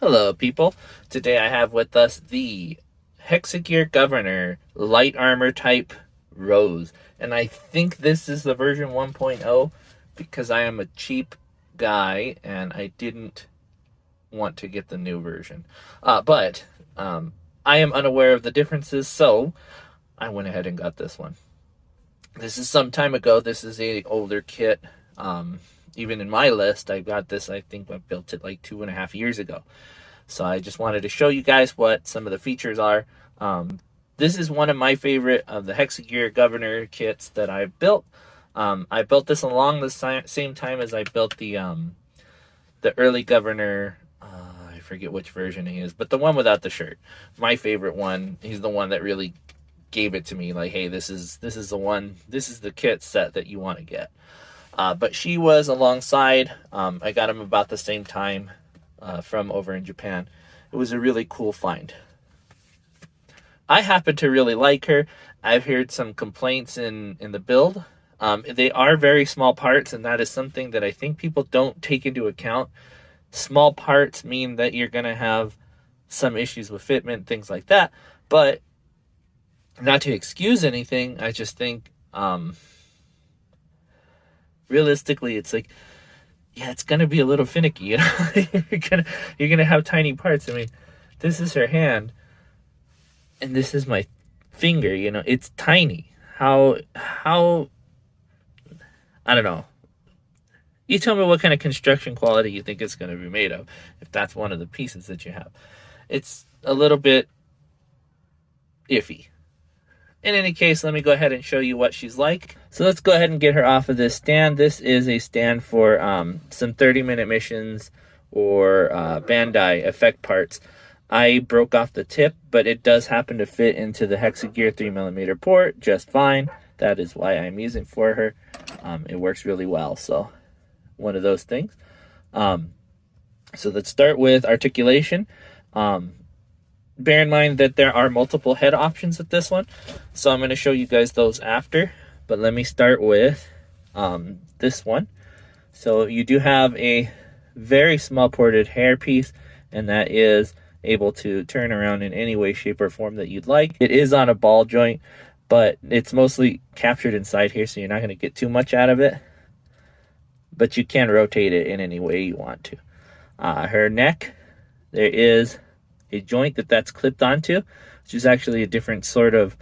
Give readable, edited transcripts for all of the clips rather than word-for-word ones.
Hello, people. Today I have with us the Hexa Gear Governor Light Armor Type Rose. And I think this is the version 1.0 because I am a cheap guy and I didn't want to get the new version. But I am unaware of the differences, so I went ahead and got this one. This is some time ago. This is an older kit. Even in my list, I got this, I think I built it like 2.5 years ago. So I just wanted to show you guys what some of the features are. This is one of my favorite of the Hexa Gear Governor kits that I've built. I built this along the same time as I built the early Governor. I forget which version he is, but the one without the shirt. My favorite one. He's the one that really gave it to me. Like, hey, this is the one. This is the kit set that you want to get. But she was alongside. I got him about the same time from over in Japan. It was a really cool find. I happen to really like her. I've heard some complaints in the build. They are very small parts, and that is something that I think people don't take into account. Small parts mean that you're going to have some issues with fitment, things like that. But not to excuse anything, I just think realistically, it's like, yeah, it's gonna be a little finicky, you know. you're gonna have tiny parts. I mean, this is her hand, and this is my finger. You know, it's tiny. How I don't know. You tell me what kind of construction quality you think it's gonna be made of. If that's one of the pieces that you have, it's a little bit iffy. In any case, let me go ahead and show you what she's like. So let's go ahead and get her off of this stand. This is a stand for some 30-minute missions or Bandai effect parts. I broke off the tip, but it does happen to fit into the Hexa Gear 3mm port just fine. That is why I'm using for her. It works really well, so one of those things. So let's start with articulation. Bear in mind that there are multiple head options with this one, so I'm going to show you guys those after. But let me start with this one. So you do have a very small ported hair piece, and that is able to turn around in any way, shape, or form that you'd like. It is on a ball joint, but it's mostly captured inside here, so you're not going to get too much out of it. But you can rotate it in any way you want to. Her neck, there is a joint that's clipped onto, which is actually a different sort of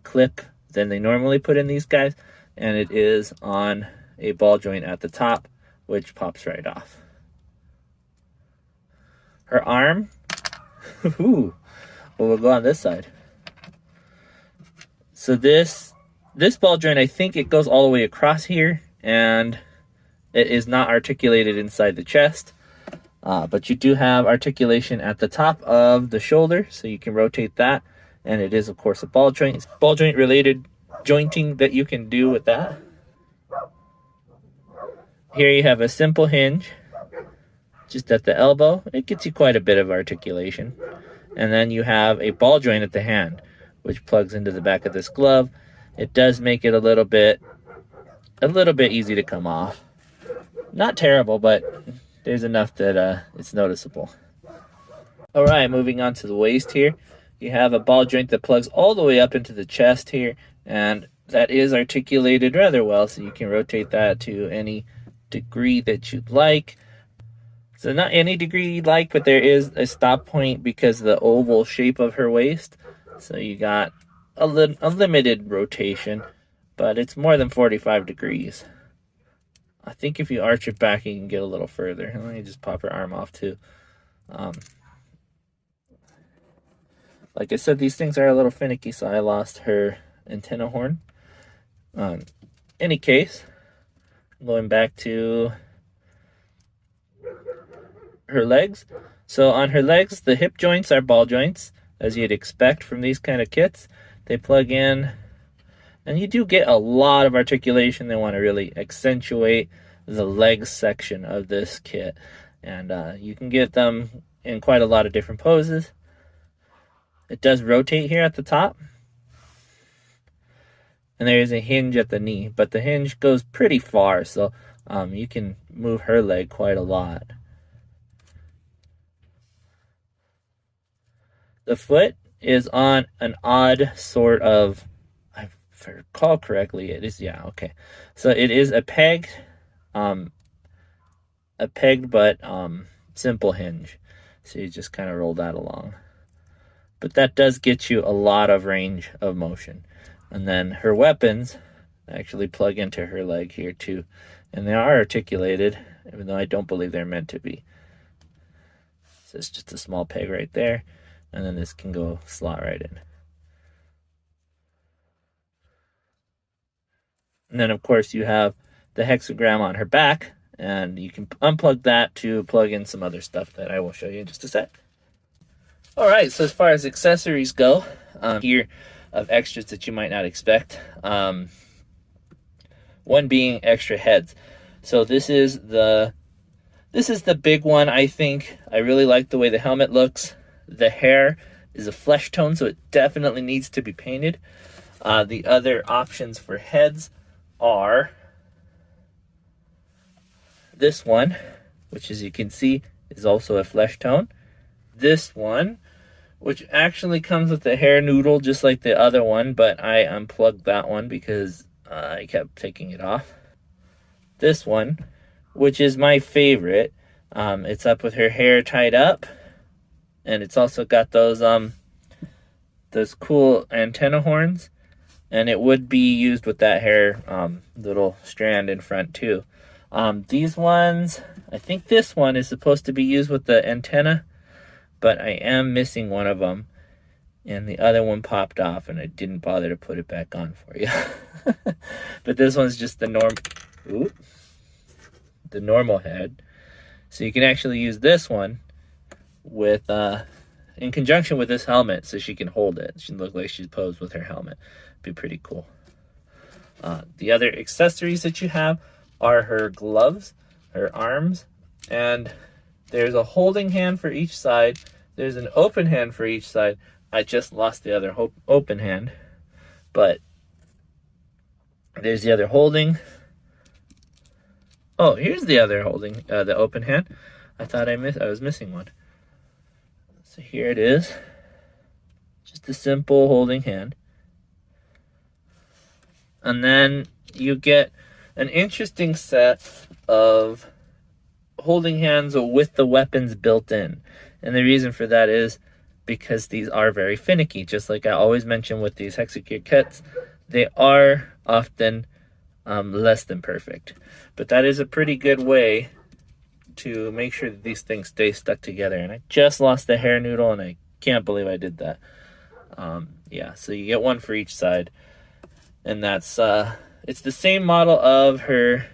clip than they normally put in these guys, and it is on a ball joint at the top, which pops right off. Her arm, well, we'll go on this side. So this ball joint, I think it goes all the way across here, and it is not articulated inside the chest. But you do have articulation at the top of the shoulder, so you can rotate that. And it is, of course, a ball joint. It's ball joint related jointing that you can do with that. Here you have a simple hinge just at the elbow. It gets you quite a bit of articulation. And then you have a ball joint at the hand, which plugs into the back of this glove. It does make it a little bit easy to come off. Not terrible, but there's enough that it's noticeable. All right, moving on to the waist here. You have a ball joint that plugs all the way up into the chest here, and that is articulated rather well, so you can rotate that to any degree that you'd like. So not any degree you'd like, but there is a stop point because of the oval shape of her waist. So you got a limited rotation, but it's more than 45 degrees. I think if you arch it back, you can get a little further. Let me just pop her arm off too. Like I said, these things are a little finicky, so I lost her antenna horn. Any case, going back to her legs. So on her legs, the hip joints are ball joints, as you'd expect from these kind of kits. They plug in, and you do get a lot of articulation. They want to really accentuate the leg section of this kit. And you can get them in quite a lot of different poses. It does rotate here at the top. And there is a hinge at the knee, but the hinge goes pretty far, so you can move her leg quite a lot. The foot is on an odd sort of, if I recall correctly, it is, yeah, okay. So it is a pegged but simple hinge. So you just kind of roll that along. But that does get you a lot of range of motion. And then her weapons actually plug into her leg here too. And they are articulated, even though I don't believe they're meant to be. So it's just a small peg right there. And then this can go slot right in. And then, of course, you have the hexagram on her back, and you can unplug that to plug in some other stuff that I will show you in just a sec. All right, so as far as accessories go, here of extras that you might not expect. One being extra heads. So this is the big one, I think. I really like the way the helmet looks. The hair is a flesh tone, so it definitely needs to be painted. The other options for heads are this one, which as you can see is also a flesh tone. This one, which actually comes with a hair noodle just like the other one, but I unplugged that one because I kept taking it off. This one, which is my favorite, it's up with her hair tied up, and it's also got those cool antenna horns, and it would be used with that hair little strand in front too. These ones, I think this one is supposed to be used with the antenna, but I am missing one of them, and the other one popped off, and I didn't bother to put it back on for you. But this one's just the normal head. So you can actually use this one with in conjunction with this helmet, so she can hold it. She look like she's posed with her helmet. Be pretty cool. The other accessories that you have are her gloves, her arms, and there's a holding hand for each side. There's an open hand for each side. I just lost the other open hand, but there's the other holding. Oh, here's the other holding, the open hand. I thought I was missing one. So here it is. Just a simple holding hand. And then you get an interesting set of holding hands with the weapons built in. And the reason for that is because these are very finicky. Just like I always mention with these Hexa Gear kits, they are often less than perfect. But that is a pretty good way to make sure that these things stay stuck together. And I just lost the hair noodle, and I can't believe I did that. Yeah, so you get one for each side. And that's it's the same model of her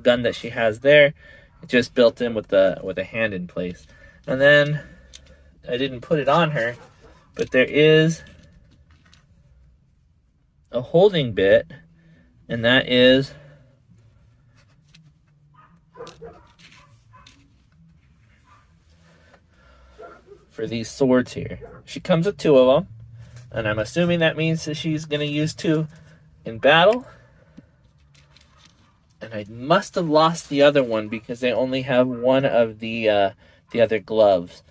gun that she has there, just built in with a hand in place. And then I didn't put it on her, but there is a holding bit, and that is for these swords here. She comes with two of them, and I'm assuming that means that she's going to use two in battle. And I must have lost the other one because they only have one of the other gloves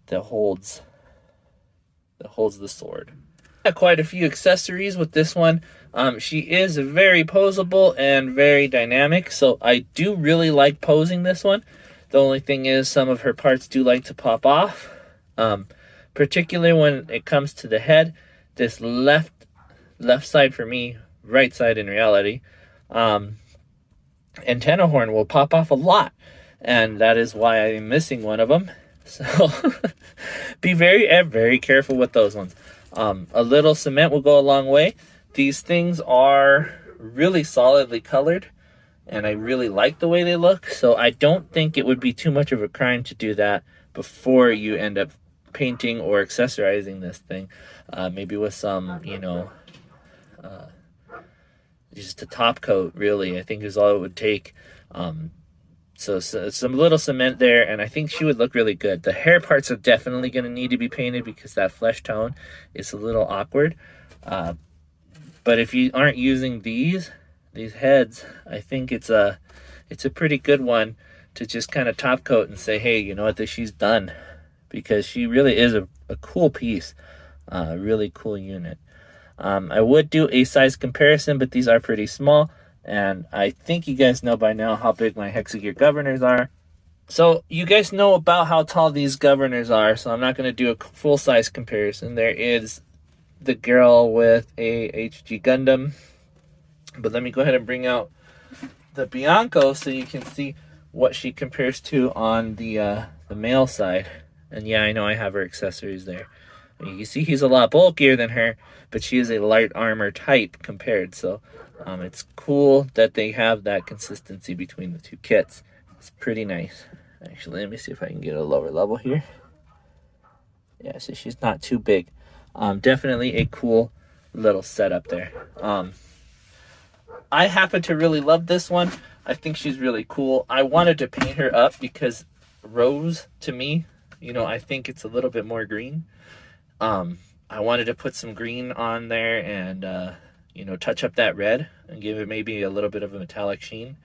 that holds the sword. Got quite a few accessories with this one. She is very posable and very dynamic, so I do really like posing this one. The only thing is some of her parts do like to pop off, particularly when it comes to the head. This left side for me, right side in reality, antenna horn will pop off a lot, and that is why I'm missing one of them. So be very careful with those ones. A little cement will go a long way. These things are really solidly colored, and I really like the way they look, so I don't think it would be too much of a crime to do that before you end up painting or accessorizing this thing. Maybe with some, just a top coat, really, I think is all it would take. So some little cement there, and I think she would look really good. The hair parts are definitely going to need to be painted because that flesh tone is a little awkward. But if you aren't using these heads, I think it's a pretty good one to just kind of top coat and say, hey, you know what, she's done. because she really is a cool piece, really cool unit. I would do a size comparison, but these are pretty small, and I think you guys know by now how big my Hexa Gear governors are. So you guys know about how tall these governors are, so I'm not going to do a full size comparison. There is the girl with a HG Gundam, but let me go ahead and bring out the Bianco so you can see what she compares to on the male side. And yeah, I know I have her accessories there. You can see he's a lot bulkier than her, but she is a light armor type compared. So it's cool that they have that consistency between the two kits. It's pretty nice. Actually, let me see if I can get a lower level here. Yeah, so she's not too big. Definitely a cool little setup there. I happen to really love this one. I think she's really cool. I wanted to paint her up because Rose, to me, you know, I think it's a little bit more green. I wanted to put some green on there and, you know, touch up that red and give it maybe a little bit of a metallic sheen.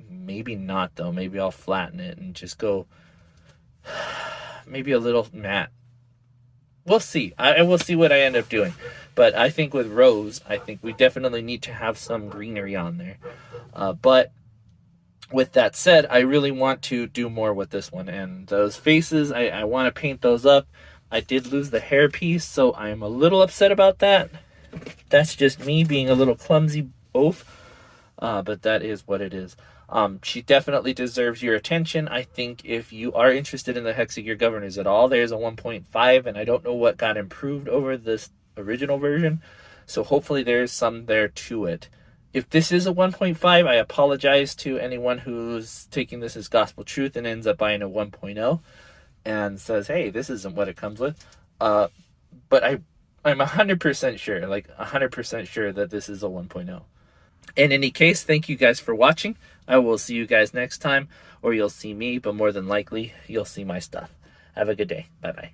Maybe not, though. Maybe I'll flatten it and just go maybe a little matte. We'll see. I will see what I end up doing. But I think with Rose, I think we definitely need to have some greenery on there. But with that said, I really want to do more with this one. And those faces, I want to paint those up. I did lose the hair piece, so I'm a little upset about that. That's just me being a little clumsy oaf. But that is what it is. She definitely deserves your attention. I think if you are interested in the Hexa Gear governors at all, there's a 1.5, and I don't know what got improved over this original version. So hopefully there's some there to it. If this is a 1.5, I apologize to anyone who's taking this as gospel truth and ends up buying a 1.0 and says, hey, this isn't what it comes with. But I'm 100% sure, like 100% sure that this is a 1.0. In any case, thank you guys for watching. I will see you guys next time, or you'll see me, but more than likely, you'll see my stuff. Have a good day. Bye-bye.